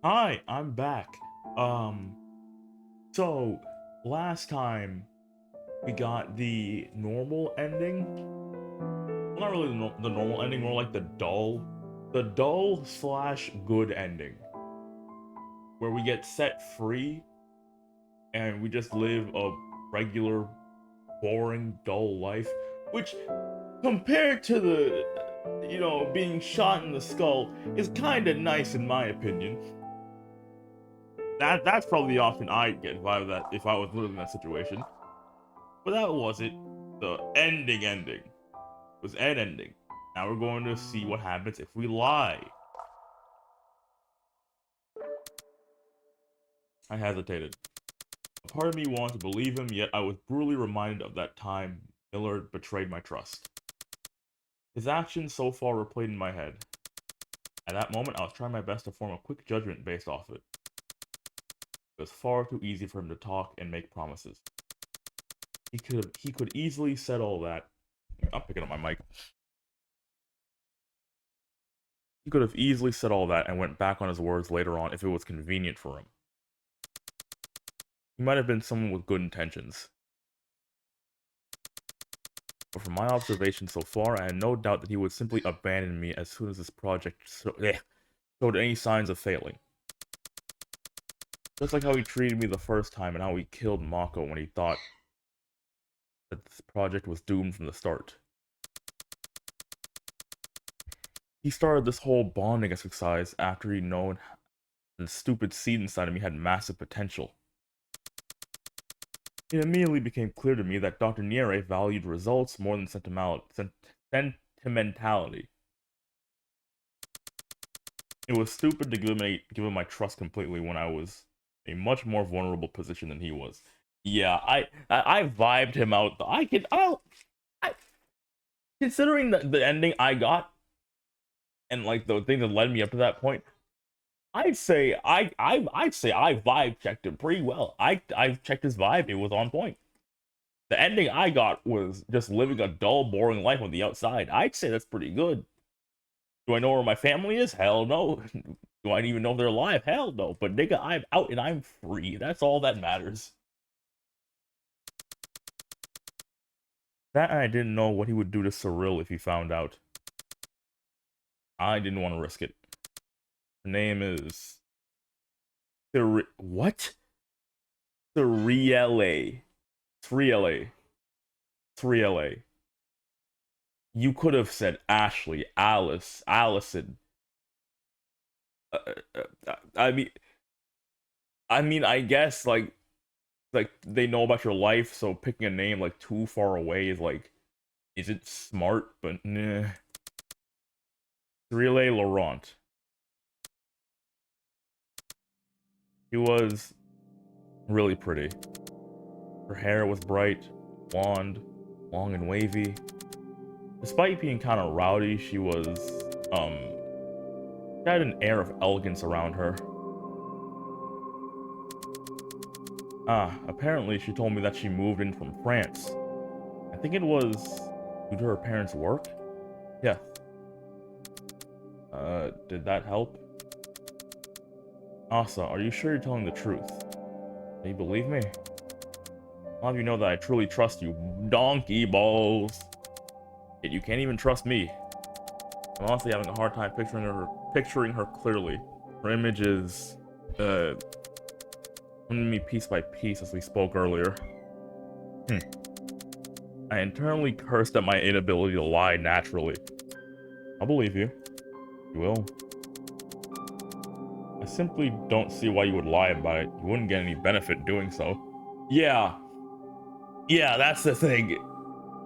Hi, I'm back. Um, so last time we got the normal ending. Well, not really the normal ending, more like the dull slash good ending, where we get set free and we just live a regular, boring, dull life. Which, compared to being shot in the skull, is kind of nice in my opinion. That's probably the option I'd get if I was living in that situation. But that wasn't the ending. It was an ending. Now we're going to see what happens if we lie. I hesitated. A part of me wanted to believe him, yet I was brutally reminded of that time Miller betrayed my trust. His actions so far replayed in my head. At that moment, I was trying my best to form a quick judgment based off it. It was far too easy for him to talk and make promises. He could easily said all that. I'm picking up my mic. He could have easily said all that and went back on his words later on if it was convenient for him. He might have been someone with good intentions. But from my observation so far, I had no doubt that he would simply abandon me as soon as this project showed any signs of failing. Just like how he treated me the first time and how he killed Mako when he thought that this project was doomed from the start. He started this whole bonding exercise after he'd known the stupid seed inside of me had massive potential. It immediately became clear to me that Dr. Niere valued results more than sentimentality. It was stupid to give him my trust completely when I was in a much more vulnerable position than he was. Yeah, I vibed him out. Considering the ending I got and like the thing that led me up to that point, I'd say I vibe checked him pretty well. I checked his vibe, it was on point. The ending I got was just living a dull, boring life on the outside. I'd say that's pretty good. Do I know where my family is? Hell no. Do I even know if they're alive? Hell no. But nigga, I'm out and I'm free. That's all that matters. That and I didn't know what he would do to Cyril if he found out. I didn't want to risk it. Her name is what? Cyrille. Cyrille. Cyrille. You could have said Ashley, Alice, Allison. Uh, uh, uh, I mean, I guess like they know about your life, so picking a name like too far away is like, is it smart? But nah. Relay Laurent. She was really pretty. Her hair was bright, blonde, long and wavy. Despite being kind of rowdy, she had an air of elegance around her. Apparently she told me that she moved in from France. I think it was due to her parents' work? Yeah. Did that help? Asa, are you sure you're telling the truth? Do you believe me? I'll have you know that I truly trust you, donkey balls. Yet you can't even trust me. I'm honestly having a hard time picturing her clearly. Her image is, coming to me piece by piece as we spoke earlier. I internally cursed at my inability to lie naturally. I'll believe you. You will. I simply don't see why you would lie about it. You wouldn't get any benefit doing so. Yeah. Yeah, that's the thing.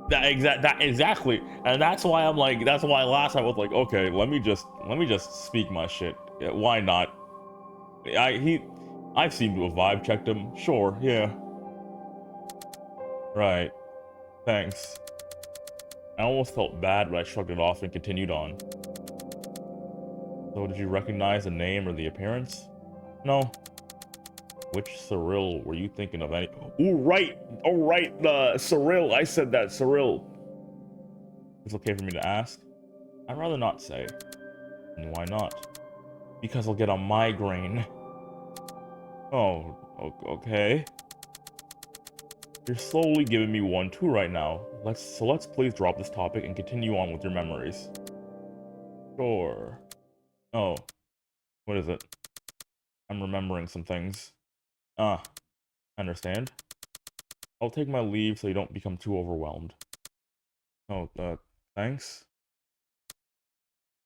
That exactly. And that's why that's why last time I was like, okay, let me just speak my shit. Yeah, why not? I've seemed to have vibe checked him. Sure, yeah. Right. Thanks. I almost felt bad, but I shrugged it off and continued on. So did you recognize the name or the appearance? No. Which Cyril were you thinking of? Oh right, Cyril. I said that, Cyril. It's okay for me to ask? I'd rather not say. And why not? because I'll get a migraine. Oh, okay. You're slowly giving me one too right now. Let's please drop this topic and continue on with your memories. Sure. Oh, what is it? I'm remembering some things. Ah, understand. I'll take my leave so you don't become too overwhelmed. Oh, thanks.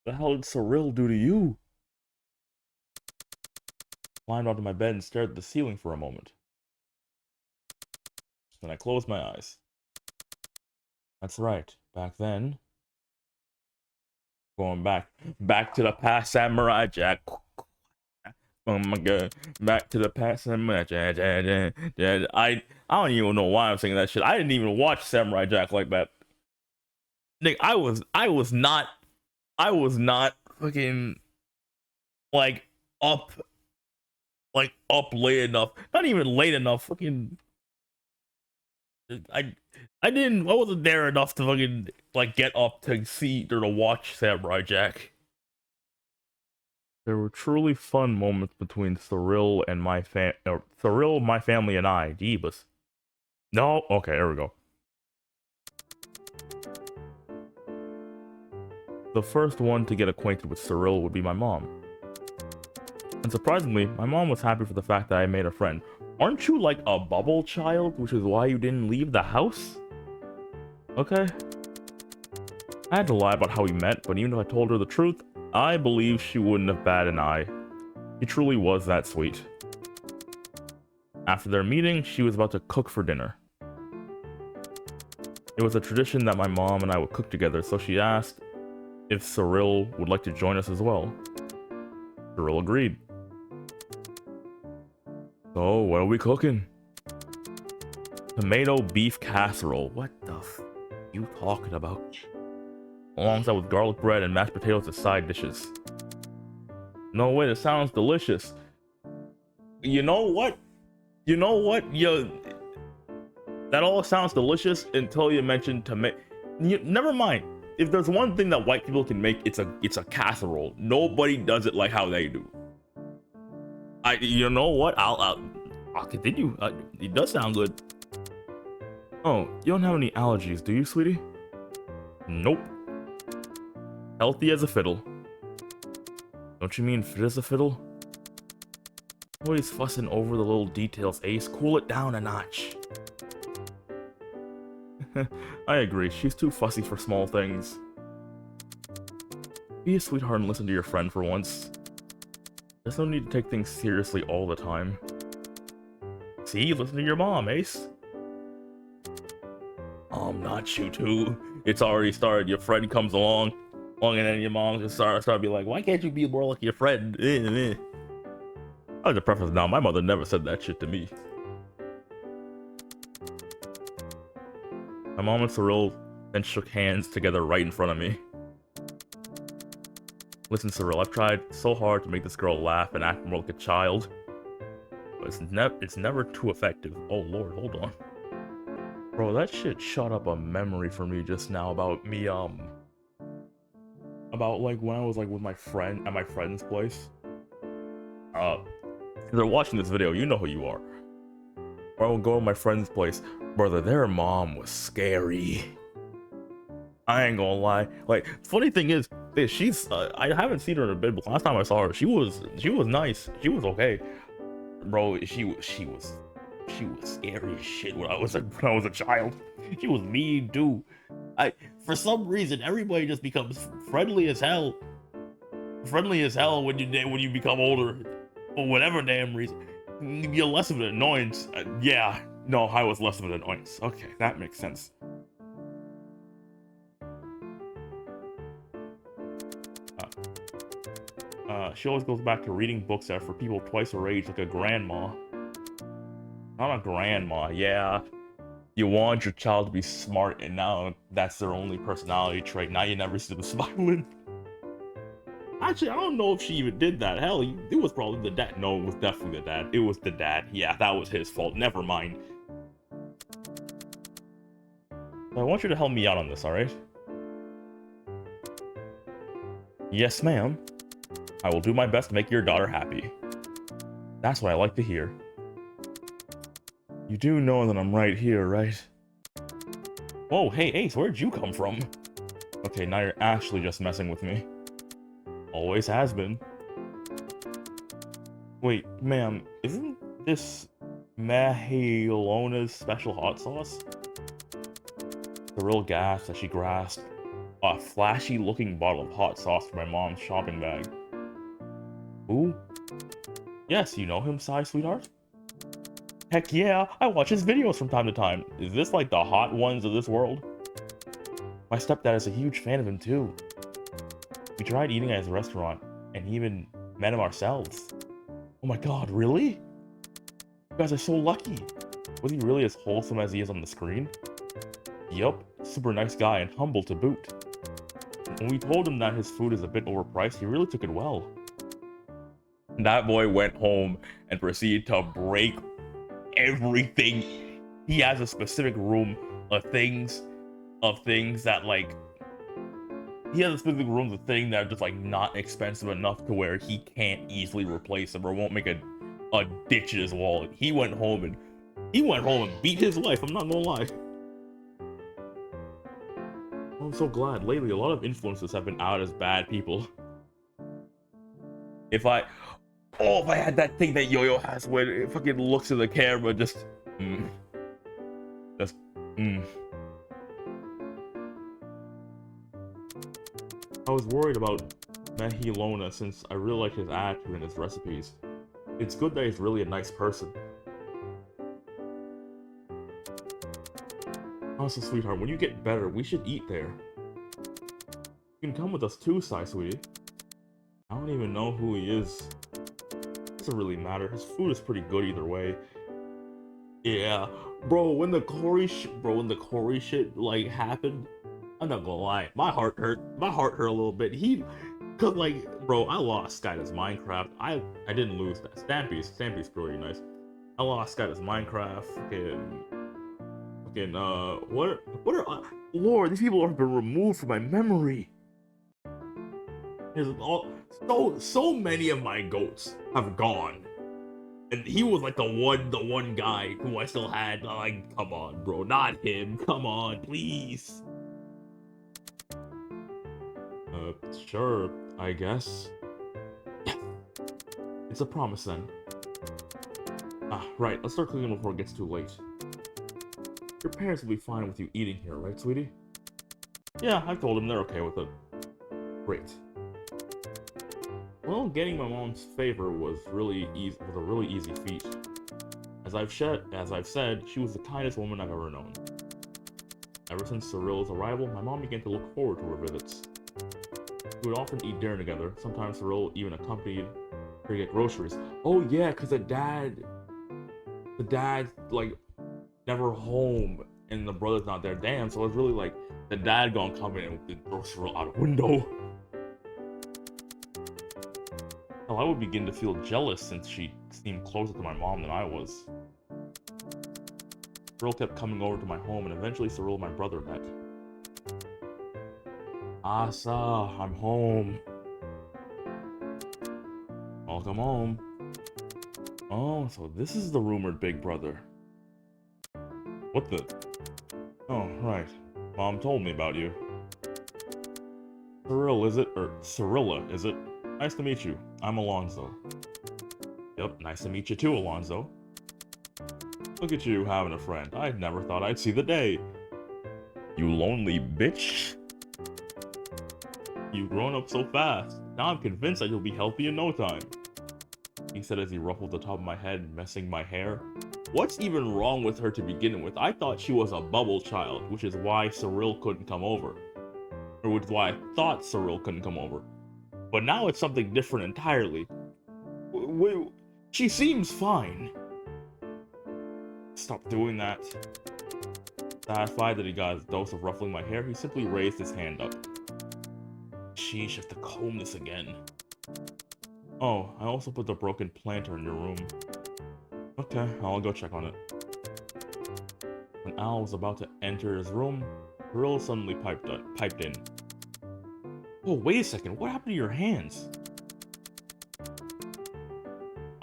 The hell did Cyril do to you? Climbed onto my bed and stared at the ceiling for a moment. Then I closed my eyes. That's right. Back then, going back to the past, Samurai Jack. Oh my god, back to the past, Samurai Jack. I don't even know why I'm saying that shit. I didn't even watch Samurai Jack like that. Nick, I was not fucking like up up late enough. Not even late enough. Fucking I I wasn't there enough to fucking like get up to see or to watch Samurai Jack. There were truly fun moments between Cyril, my family, and I. Jeebus. No, okay, there we go. The first one to get acquainted with Cyril would be my mom. And surprisingly, my mom was happy for the fact that I made a friend. Aren't you like a bubble child, which is why you didn't leave the house? Okay. I had to lie about how we met, but even if I told her the truth, I believe she wouldn't have batted an eye. He truly was that sweet. After their meeting, she was about to cook for dinner. It was a tradition that my mom and I would cook together, so she asked if Cyril would like to join us as well. Cyril agreed. So, what are we cooking? Tomato beef casserole. What the f you talking about? Alongside with garlic bread and mashed potatoes as side dishes. No way, that sounds delicious. You know what? You know what? That all sounds delicious until you mention tomato. Never mind. If there's one thing that white people can make, it's a casserole. Nobody does it like how they do. You know what? I'll continue. It does sound good. Oh, you don't have any allergies, do you, sweetie? Nope. Healthy as a fiddle. Don't you mean fit as a fiddle? Always fussing over the little details, Ace. Cool it down a notch. I agree, she's too fussy for small things. Be a sweetheart and listen to your friend for once. There's no need to take things seriously all the time. See, listen to your mom, Ace. Not you too. It's already started. Your friend comes along and then your mom just start be like, why can't you be more like your friend? I have to preface now, my mother never said that shit to me. My mom and Cyril then shook hands together right in front of me. Listen, Cyril, I've tried so hard to make this girl laugh and act more like a child, but it's never too effective. Oh lord, hold on. Bro, that shit shot up a memory for me just now about me, about like when I was like with my friend at my friend's place. If they're watching this video, you know who you are. Or I would go to my friend's place. Brother, their mom was scary. I ain't gonna lie. Like, funny thing is, she's I haven't seen her in a bit, but last time I saw her, she was nice. She was okay. Bro, she was scary as shit when I was a child. She was mean too. For some reason everybody just becomes friendly as hell. Friendly as hell when you become older, for whatever damn reason. You're less of an annoyance. Yeah, no, I was less of an annoyance. Okay, that makes sense. She always goes back to reading books that are for people twice her age, like a grandma. Not a grandma, yeah. You want your child to be smart, and now that's their only personality trait. Now you never see them smiling. Actually, I don't know if she even did that. Hell, it was probably the dad. No, it was definitely the dad. It was the dad. Yeah, that was his fault. Never mind. I want you to help me out on this, alright? Yes, ma'am. I will do my best to make your daughter happy. That's what I like to hear. You do know that I'm right here, right? Oh, hey, Ace, where'd you come from? Okay, now you're actually just messing with me. Always has been. Wait, ma'am, isn't this Mahilona's special hot sauce? The real gas as she grasped a flashy-looking bottle of hot sauce from my mom's shopping bag. Who? Yes, you know him, sweetheart? Heck yeah, I watch his videos from time to time. Is this like the hot ones of this world? My stepdad is a huge fan of him too. We tried eating at his restaurant, and even met him ourselves. Oh my god, really? You guys are so lucky. Was he really as wholesome as he is on the screen? Yup, super nice guy and humble to boot. When we told him that his food is a bit overpriced, he really took it well. That boy went home and proceeded to break everything. He has a specific room of things that like he has a specific room of things that are just like not expensive enough to where he can't easily replace them or won't make a ditch in his wallet. He went home and beat his life. I'm not gonna lie. I'm so glad. Lately, a lot of influencers have been out as bad people. If I had that thing that Yo-Yo has when it fucking looks at the camera, I was worried about Mahilona since I really like his attitude and his recipes. It's good that he's really a nice person. Also, sweetheart, when you get better, we should eat there. You can come with us too, sweetie. I don't even know who he is. Doesn't really matter. His food is pretty good either way. Yeah, bro. When the Corey shit like happened, I'm not gonna lie. My heart hurt. My heart hurt a little bit. Cause like, bro, I lost Skyda's Minecraft. I didn't lose that. Stampy's pretty nice. I lost Skyda's Minecraft. What are Lord, these people have been removed from my memory. So many of my goats have gone. And he was like the one guy who I still had. Like, come on, bro, not him. Come on, please. Sure, I guess. Yes. It's a promise then. Right, let's start cleaning before it gets too late. Your parents will be fine with you eating here, right, sweetie? Yeah, I've told them they're okay with it. Great. Well, getting my mom's favor was a really easy feat. As I've said, she was the kindest woman I've ever known. Ever since Cyril's arrival, my mom began to look forward to her visits. We would often eat dinner together. Sometimes Cyril even accompanied her to get groceries. Oh yeah, cause the dad's like never home and the brother's not there. Damn, so it's really like the dad gonna come in and throw Cyril out a window. Hell, I would begin to feel jealous since she seemed closer to my mom than I was. Cyril kept coming over to my home, and eventually Cyril and my brother met. Asa, I'm home. Welcome home. Oh, so this is the rumored big brother. What the? Oh, right. Mom told me about you. Cyril, is it? Or Cyrilla, is it? Nice to meet you. I'm Alonzo. Yep, nice to meet you too, Alonzo. Look at you having a friend. I never thought I'd see the day. You lonely bitch. You've grown up so fast. Now I'm convinced that you'll be healthy in no time. He said as he ruffled the top of my head, messing my hair. What's even wrong with her to begin with? I thought she was a bubble child, which is why Cyril couldn't come over. Or which is why I thought Cyril couldn't come over. But now it's something different entirely. She seems fine. Stop doing that. Satisfied that he got his dose of ruffling my hair, he simply raised his hand up. Sheesh, I have to comb this again. Oh, I also put the broken planter in your room. Okay, I'll go check on it. When Al was about to enter his room, Cyril suddenly piped in. Oh, wait a second, what happened to your hands?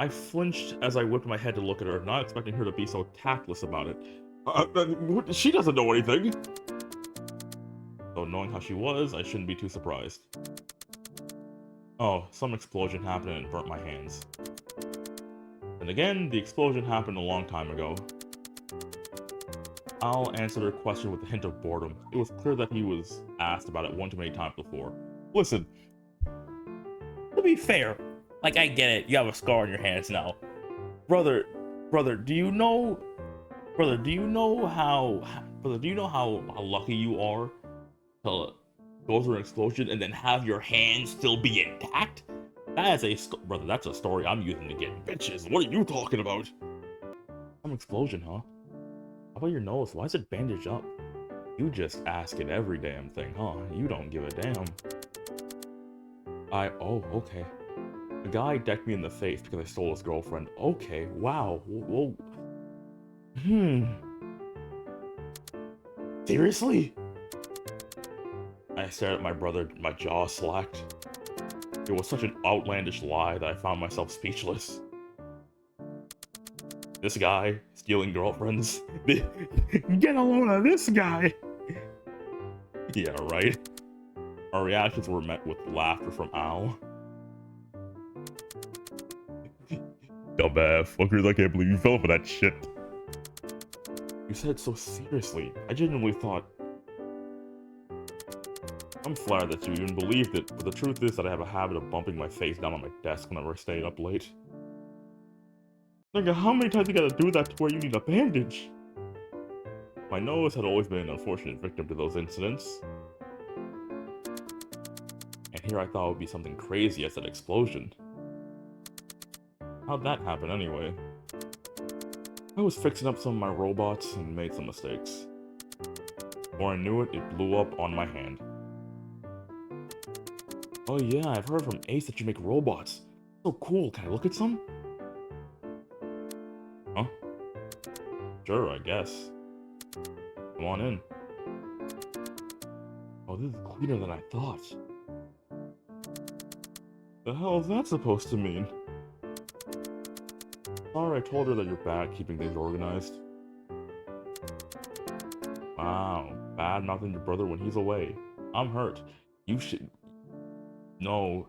I flinched as I whipped my head to look at her, not expecting her to be so tactless about it. She doesn't know anything! Though knowing how she was, I shouldn't be too surprised. Oh, some explosion happened and it burnt my hands. And again, the explosion happened a long time ago. Al answered her question with a hint of boredom. It was clear that he was asked about it one too many times before. Listen. To be fair, like, I get it, you have a scar on your hands now. Brother, do you know how lucky you are to go through an explosion and then have your hands still be intact? Brother, that's a story I'm using to get bitches. What are you talking about? Some explosion, huh? How about your nose? Why is it bandaged up? You just ask it every damn thing, huh? You don't give a damn. Oh, okay. A guy decked me in the face because I stole his girlfriend. Okay, wow. Whoa. Seriously? I stared at my brother, my jaw slacked. It was such an outlandish lie that I found myself speechless. This guy, stealing girlfriends. Get a load of this guy! Yeah, right? Our reactions were met with laughter from Al. Dumbass, fuckers, I can't believe you fell for that shit. You said it so seriously. I genuinely thought... I'm flattered that you even believed it, but the truth is that I have a habit of bumping my face down on my desk whenever I stay up late. Nigga, how many times you gotta do that to where you need a bandage? My nose had always been an unfortunate victim to those incidents. And here I thought it would be something crazy as that explosion. How'd that happen anyway? I was fixing up some of my robots and made some mistakes. Before I knew it, it blew up on my hand. Oh yeah, I've heard from Ace that you make robots. So cool, can I look at some? Huh? Sure, I guess. Come on in. Oh, this is cleaner than I thought. The hell is that supposed to mean? Sorry, I told her that you're bad at keeping things organized. Wow, bad mouthing your brother when he's away. I'm hurt. You should... No.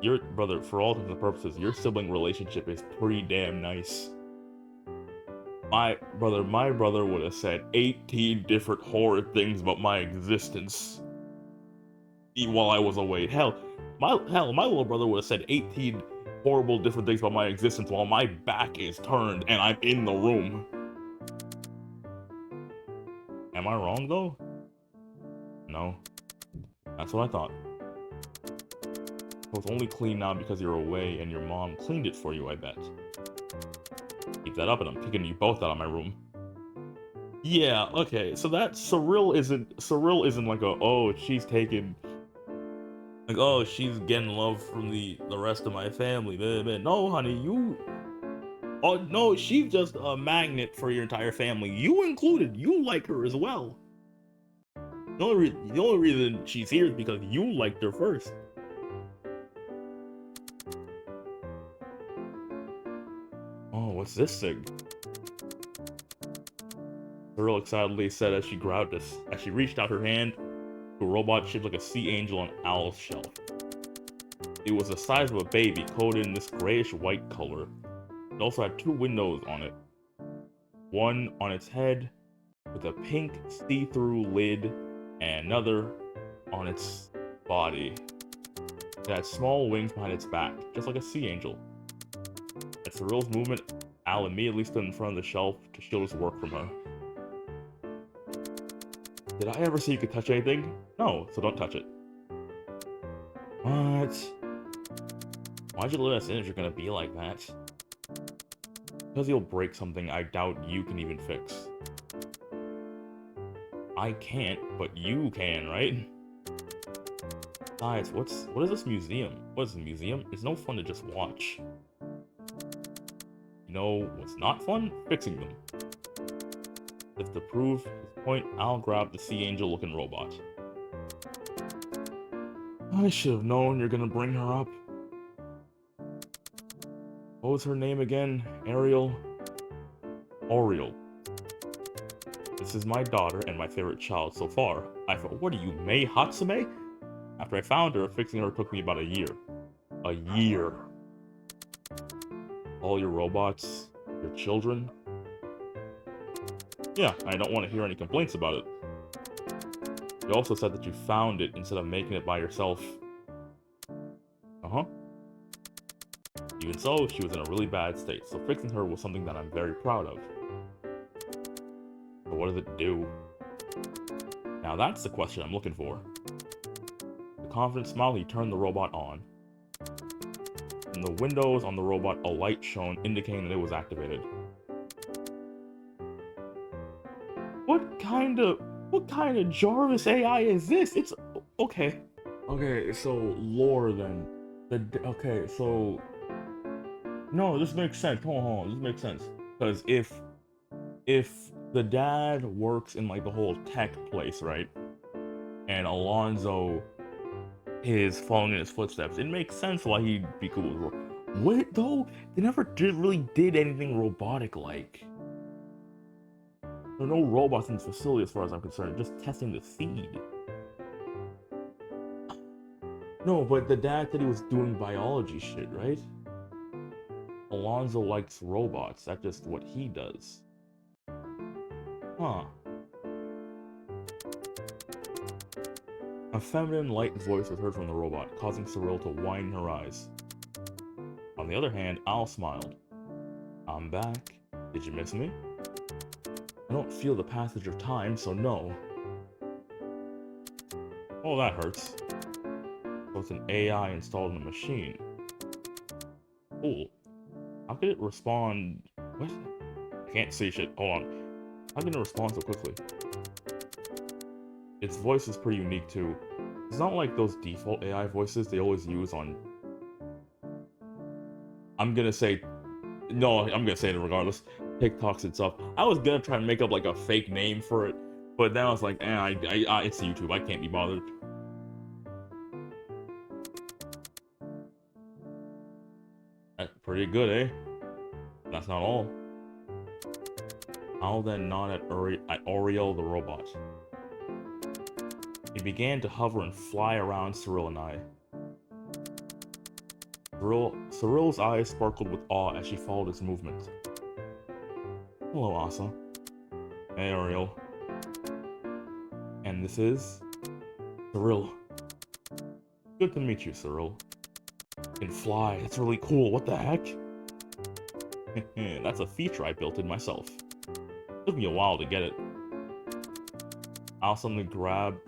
Your brother, for all intents and purposes, your sibling relationship is pretty damn nice. My brother would have said 18 different horrid things about my existence while I was away. Hell, my little brother would have said 18 horrible different things about my existence while my back is turned and I'm in the room. Am I wrong though? No. That's what I thought. So it's only clean now because you're away and your mom cleaned it for you, I bet. Keep that up and I'm kicking you both out of my room. Yeah, okay, so that Cyril isn't like a, oh, she's taking, like, oh, she's getting love from the rest of my family. No, honey, oh, no, she's just a magnet for your entire family. You included. You like her as well. The only reason she's here is because you liked her first. Oh, what's this thing? Cyril excitedly said as she grabbed us, as she reached out her hand to a robot shaped like a sea angel on Al's shelf. It was the size of a baby, coated in this grayish-white color. It also had two windows on it. One on its head, with a pink see-through lid, and another on its body. It had small wings behind its back, just like a sea angel. At Cyril's movement, Al immediately stood in front of the shelf to shield his work from her. Did I ever say you could touch anything? No, so don't touch it. What? Why'd you let us in if you're gonna be like that? Because you'll break something I doubt you can even fix. I can't, but you can, right? Besides, what is this museum? What is the museum? It's no fun to just watch. You know what's not fun? Fixing them. If to prove his point, I'll grab the sea angel looking robot. I should have known you're gonna bring her up. What was her name again? Ariel? Oriel. This is my daughter and my favorite child so far. I thought, what are you, Mei Hatsume? After I found her, fixing her took me about a year. A year. All your robots, your children. Yeah, I don't want to hear any complaints about it. You also said that you found it instead of making it by yourself. Uh-huh. Even so, she was in a really bad state, so fixing her was something that I'm very proud of. But what does it do? Now that's the question I'm looking for. With a confident smile, he turned the robot on. In the windows on the robot, a light shone, indicating that it was activated. What kind of Jarvis AI is this? It's okay. Okay, so lore then. Okay, so no, this makes sense. Hold on. This makes sense. Because if the dad works in like the whole tech place, right? And Alonzo is following in his footsteps, it makes sense why he'd be cool with Wait though, they never really did anything robotic like. There are no robots in this facility as far as I'm concerned, just testing the seed. No, but the dad said he was doing biology shit, right? Alonzo likes robots, that's just what he does. Huh. A feminine, light voice was heard from the robot, causing Cyril to widen her eyes. On the other hand, Al smiled. I'm back. Did you miss me? I don't feel the passage of time, so no. Oh, that hurts. So it's an AI installed in the machine. Cool. How could it respond? What? I can't see shit. Hold on. How can it respond so quickly? Its voice is pretty unique too. It's not like those default AI voices they always use on... I'm gonna say it regardless. TikToks and stuff. I was gonna try and make up like a fake name for it, but then I was like, it's YouTube. I can't be bothered. That's pretty good, eh? That's not all. I'll then nod at Oriel the robot. He began to hover and fly around Cyril and I. Cyril's eyes sparkled with awe as she followed his movement. Hello, Asa. Hey, Oriel. And this is... Cyril. Good to meet you, Cyril. You can fly, it's really cool, what the heck? That's a feature I built in myself. Took me a while to get it. Al suddenly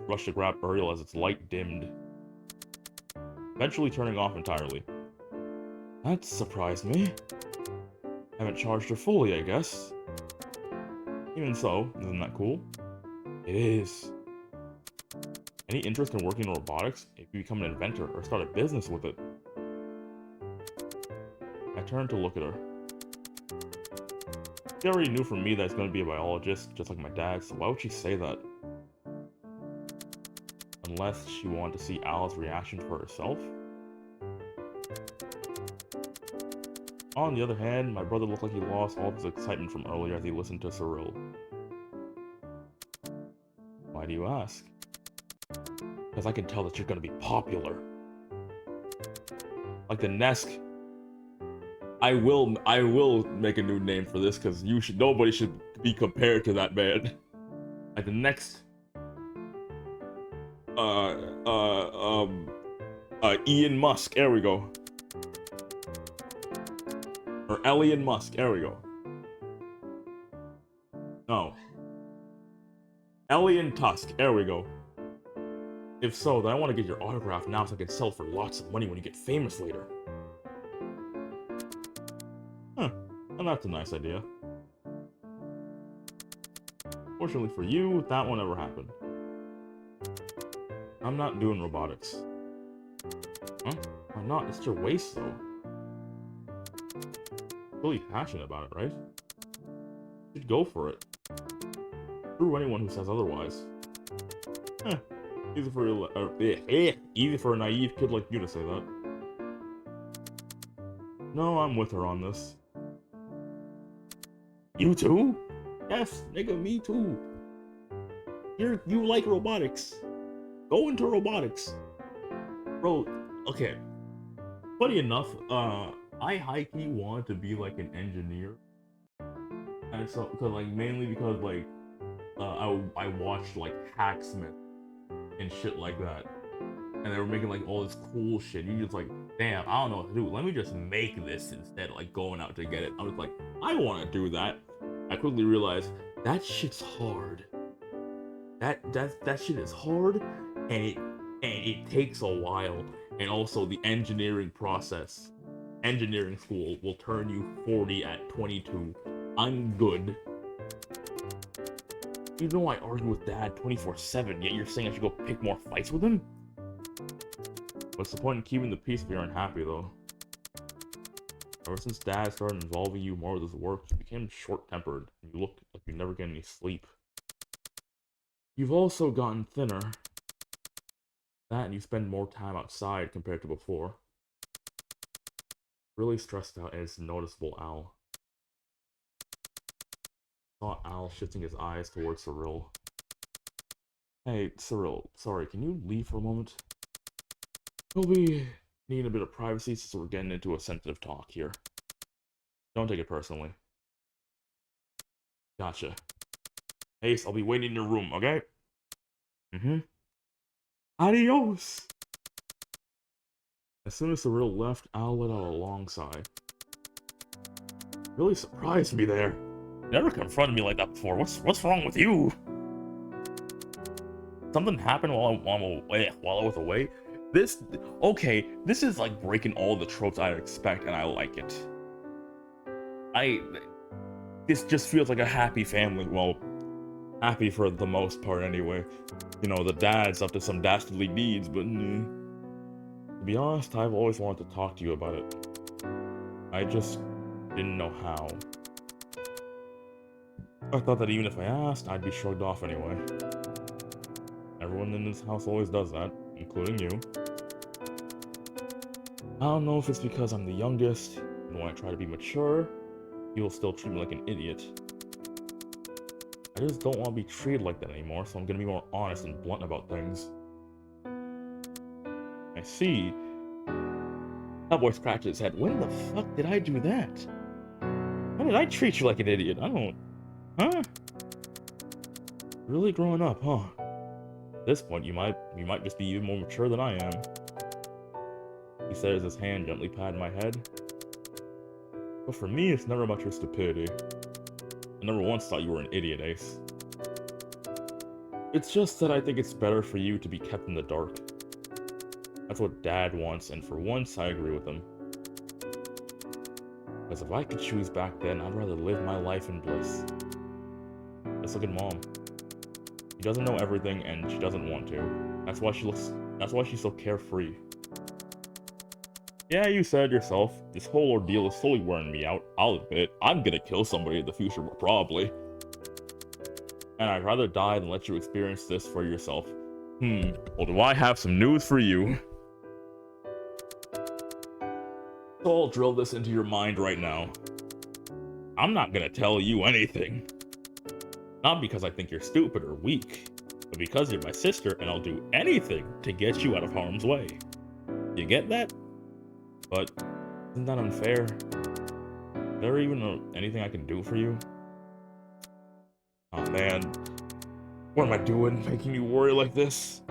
rushed to grab Ariel as its light dimmed, eventually turning off entirely. That surprised me. Haven't charged her fully, I guess. Even so, isn't that cool? It is. Any interest in working in robotics? If you become an inventor or start a business with it? I turned to look at her. She already knew from me that it's going to be a biologist, just like my dad, so why would she say that? Unless she wanted to see Al's reaction for herself? On the other hand, my brother looked like he lost all his excitement from earlier as he listened to Cyril. Why do you ask? Because I can tell that you're going to be popular. Like the Nesk. I will make a new name for this because nobody should be compared to that man. Like the next Ian Musk, there we go. Or Elon Musk, there we go. No. Elon Tusk, there we go. If so, then I want to get your autograph now so I can sell it for lots of money when you get famous later. Huh, and that's a nice idea. Fortunately for you, that won't ever happen. I'm not doing robotics. Huh? Why not? It's your waste, though. Really passionate about it, right? You should go for it. Screw anyone who says otherwise. Huh. Easy for a naive kid like you to say that. No, I'm with her on this. You too? Yes, nigga, me too. You like robotics. Go into robotics. Bro, okay. Funny enough, I high-key wanted to be like an engineer. And so, cause like mainly because like I watched like Hacksmith and shit like that. And they were making like all this cool shit. You just like, damn, I don't know what to do. Let me just make this instead of like going out to get it. I was like, I want to do that. I quickly realized that shit's hard. That shit is hard, and it takes a while. And also the engineering process, engineering school will turn you 40 at 22. I'm good. You know I argue with Dad 24/7, yet you're saying I should go pick more fights with him? What's the point in keeping the peace if you're unhappy, though? Ever since Dad started involving you more with his work, you became short-tempered, and you look like you never get any sleep. You've also gotten thinner. That and you spend more time outside compared to before. Really stressed out, and it's noticeable, Al. Saw Al shifting his eyes towards Cyril. Hey, Cyril, sorry, can you leave for a moment? We'll be needing a bit of privacy since we're getting into a sensitive talk here. Don't take it personally. Gotcha. Ace, I'll be waiting in your room, okay? Mm-hmm. Adios! As soon as Cyril left, Al let out a long sigh. Really surprised me there. Never confronted me like that before. What's wrong with you? Something happened while I was away? This is like breaking all the tropes I'd expect, and I like it. This just feels like a happy family. Well, happy for the most part anyway. You know, the dad's up to some dastardly deeds, but to be honest, I've always wanted to talk to you about it. I just didn't know how. I thought that even if I asked, I'd be shrugged off anyway. Everyone in this house always does that, including you. I don't know if it's because I'm the youngest, and when I try to be mature, you'll still treat me like an idiot. I just don't want to be treated like that anymore, so I'm gonna be more honest and blunt about things. I see. That boy scratched his head. When the fuck did I do that? When did I treat you like an idiot? I don't... Huh? Really growing up, huh? At this point, you might just be even more mature than I am. He said as his hand gently patted my head. But for me, it's never about your stupidity. I never once thought you were an idiot, Ace. It's just that I think it's better for you to be kept in the dark. That's what Dad wants, and for once, I agree with him. Because if I could choose back then, I'd rather live my life in bliss. Just look at Mom. She doesn't know everything, and she doesn't want to. That's why she's so carefree. Yeah, you said it yourself. This whole ordeal is slowly wearing me out. I'll admit, I'm gonna kill somebody in the future, probably. And I'd rather die than let you experience this for yourself. Well, do I have some news for you? So I'll drill this into your mind right now. I'm not gonna tell you anything. Not because I think you're stupid or weak, but because you're my sister and I'll do anything to get you out of harm's way. You get that? But isn't that unfair? Is there even anything I can do for you? Oh man, what am I doing making you worry like this?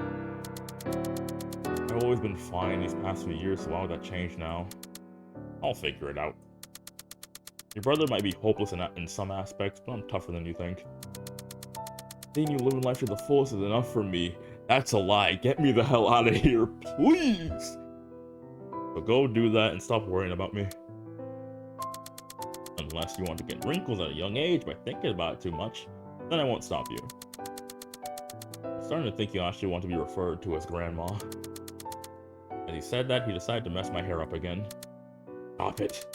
I've always been fine these past few years, so why would that change now? I'll figure it out. Your brother might be hopeless in some aspects, but I'm tougher than you think. Seeing you living life to the fullest is enough for me. That's a lie. Get me the hell out of here, please! So go do that and stop worrying about me. Unless you want to get wrinkles at a young age by thinking about it too much, then I won't stop you. I'm starting to think you actually want to be referred to as Grandma. As he said that, he decided to mess my hair up again. Stop it.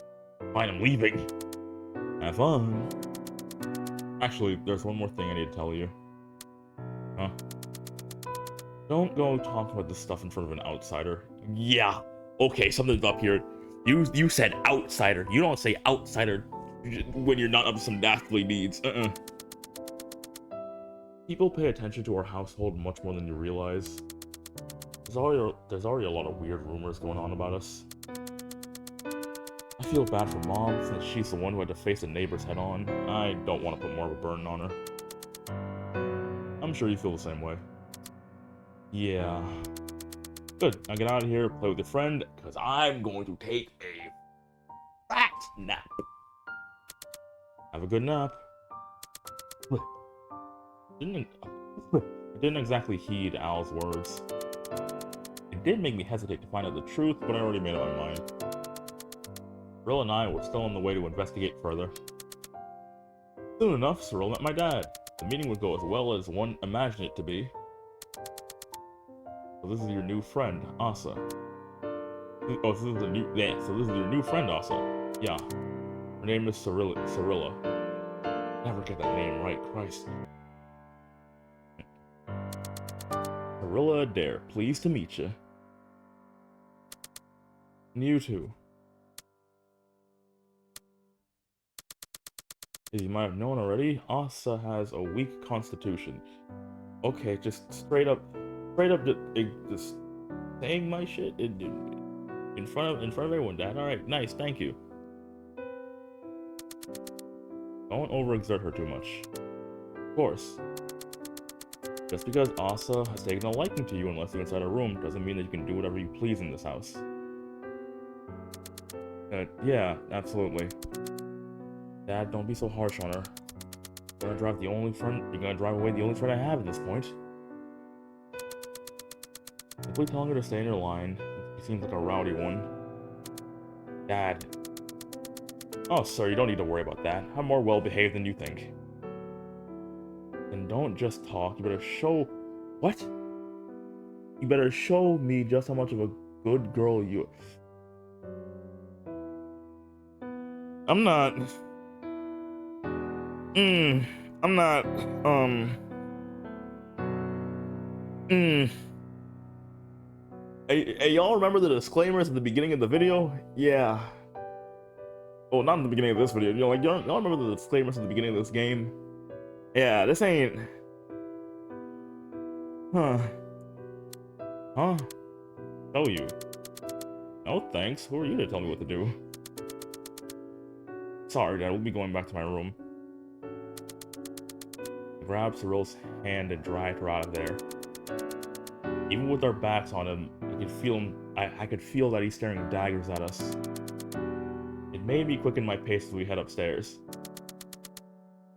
Fine, I'm leaving. Have fun. Actually, there's one more thing I need to tell you. Huh? Don't go talking about this stuff in front of an outsider. Yeah. Okay, something's up here. You said outsider. You don't say outsider when you're not up to some dastardly deeds. People pay attention to our household much more than you realize. There's already a lot of weird rumors going on about us. I feel bad for Mom, since she's the one who had to face the neighbors head on. I don't want to put more of a burden on her. I'm sure you feel the same way. Yeah. Good, now get out of here, play with your friend, because I'm going to take a fat nap. Have a good nap. I didn't exactly heed Al's words. It did make me hesitate to find out the truth, but I already made up my mind. Cyril and I were still on the way to investigate further. Soon enough, Cyril met my dad. The meeting would go as well as one imagined it to be. So this is your new friend, Asa. Oh, so this is your new friend, Asa. Yeah. Her name is Cyrilla. Never get that name right, Christ. Cyrilla Adair, pleased to meet you. And you too. As you might have known already, Asa has a weak constitution. Okay, just straight up just saying my shit in front of everyone, Dad. All right, nice, thank you. Don't overexert her too much. Of course. Just because Asa has taken a liking to you and lets you inside a room doesn't mean that you can do whatever you please in this house. Yeah, absolutely. Dad, don't be so harsh on her. You're gonna drive away the only friend I have at this point. Simply telling her to stay in her line. She seems like a rowdy one. Dad. Oh, sir, you don't need to worry about that. I'm more well-behaved than you think. And don't just talk, you better show... What? You better show me just how much of a good girl you... I'm not... I'm not... Hey, y'all remember the disclaimers at the beginning of the video? Yeah. Oh, not in the beginning of this video. You know, like, y'all remember the disclaimers at the beginning of this game? Yeah, this ain't... Huh. Tell you. No, thanks. Who are you to tell me what to do? Sorry, Dad. We'll be going back to my room. I grabbed Cyril's hand and dragged her out of there. Even with our backs on him, I could feel that he's staring daggers at us. It made me quicken my pace as we head upstairs.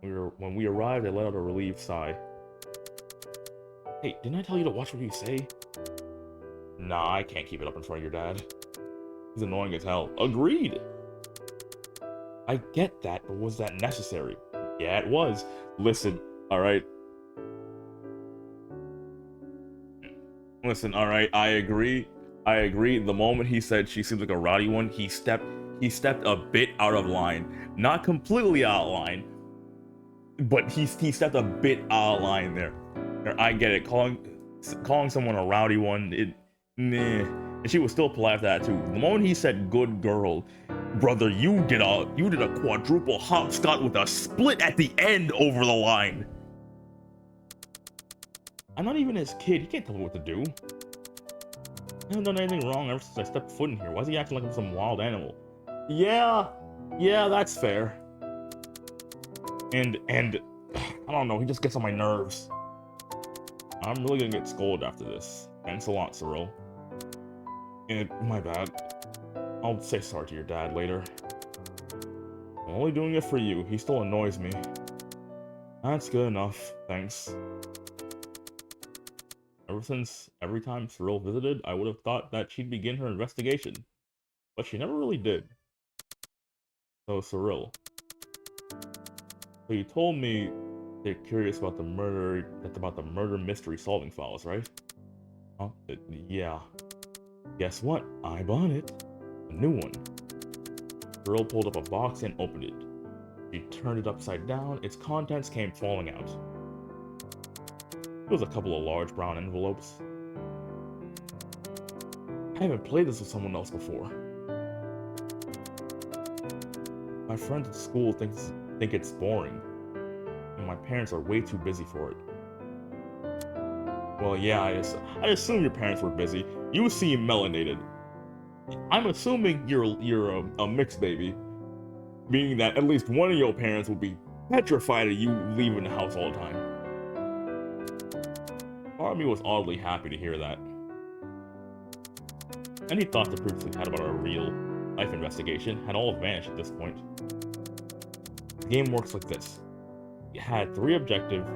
When we arrived, I let out a relieved sigh. Hey, didn't I tell you to watch what you say? Nah, I can't keep it up in front of your dad. He's annoying as hell. Agreed! I get that, but was that necessary? Yeah, it was. Listen, alright? Listen, alright, I agree. The moment he said she seems like a rowdy one, he stepped a bit out of line. Not completely out of line, but he stepped a bit out of line there. I get it. Calling someone a rowdy one, meh. And she was still polite after that too. The moment he said good girl, brother, you did a quadruple hopscotch with a split at the end over the line. I'm not even his kid. He can't tell me what to do. I haven't done anything wrong ever since I stepped foot in here. Why is he acting like I'm some wild animal? Yeah, that's fair. And I don't know, he just gets on my nerves. I'm really gonna get scolded after this. Thanks a lot, Cyril. And my bad. I'll say sorry to your dad later. I'm only doing it for you. He still annoys me. That's good enough. Thanks. Every time Cyril visited, I would have thought that she'd begin her investigation. But she never really did. So, Cyril. So you told me they're curious about the murder mystery solving files, right? Huh? Yeah. Guess what? I bought it. A new one. Cyril pulled up a box and opened it. She turned it upside down. Its contents came falling out. It was a couple of large brown envelopes. I haven't played this with someone else before. My friends at school think it's boring, and my parents are way too busy for it. Well, yeah, I assume your parents were busy. You seem melanated. I'm assuming you're a mixed baby, meaning that at least one of your parents will be petrified of you leaving the house all the time. Part of me was oddly happy to hear that. Any thoughts I previously had about our real life investigation had all vanished at this point. The game works like this. We had three objectives,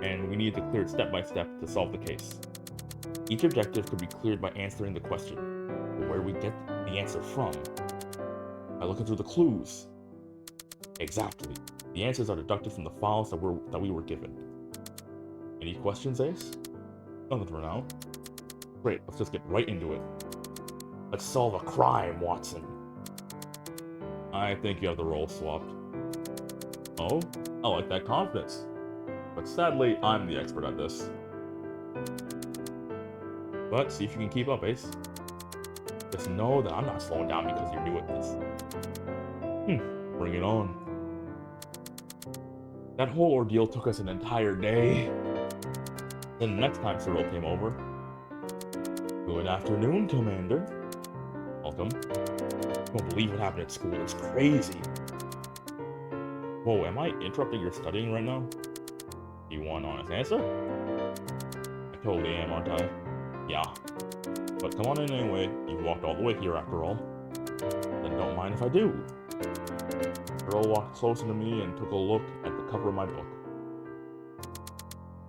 and we needed to clear it step by step to solve the case. Each objective could be cleared by answering the question, but where we get the answer from? By looking through the clues. Exactly. The answers are deducted from the files that we were given. Any questions, Ace? Nothing for now. Great, let's just get right into it. Let's solve a crime, Watson. I think you have the role swapped. Oh, I like that confidence. But sadly, I'm the expert at this. But see if you can keep up, Ace. Just know that I'm not slowing down because you're new at this. Bring it on. That whole ordeal took us an entire day. Then the next time Cyril came over. Good afternoon, Commander. Welcome. You won't believe what happened at school. It's crazy. Whoa, am I interrupting your studying right now? You want an honest answer? I totally am, aren't I? Yeah. But come on in anyway. You've walked all the way here after all. Then don't mind if I do. Cyril walked closer to me and took a look at the cover of my book.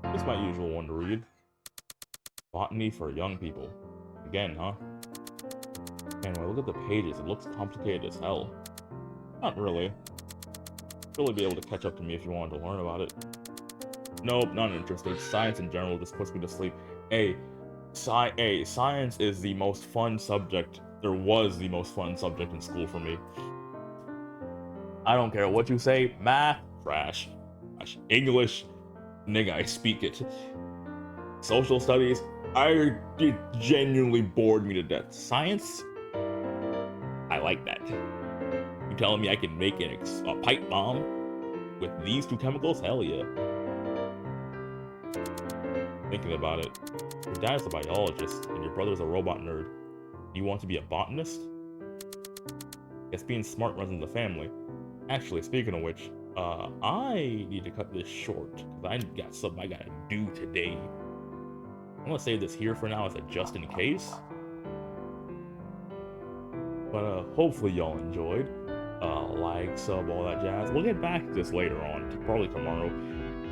It's my usual one to read. Botany for young people. Again, huh? And when I look at the pages, it looks complicated as hell. Not really. You'll really be able to catch up to me if you wanted to learn about it. Nope, not interested. Science in general just puts me to sleep. Science is the most fun subject. There was the most fun subject in school for me. I don't care what you say. Math, trash. English, nigga, I speak it. Social studies, it genuinely bored me to death. Science, I like that. You telling me I can make a pipe bomb with these two chemicals? Hell yeah. Thinking about it, your dad's a biologist and your brother's a robot nerd. You want to be a botanist? Guess being smart runs in the family. Actually, speaking of which, I need to cut this short because I got something I gotta do today. I'm gonna save this here for now as a just in case. But hopefully y'all enjoyed. Like, sub, all that jazz. We'll get back to this later on, probably tomorrow.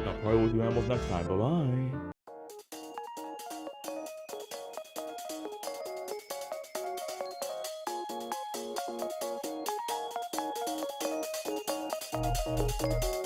I'll probably with you animals next time. Bye bye.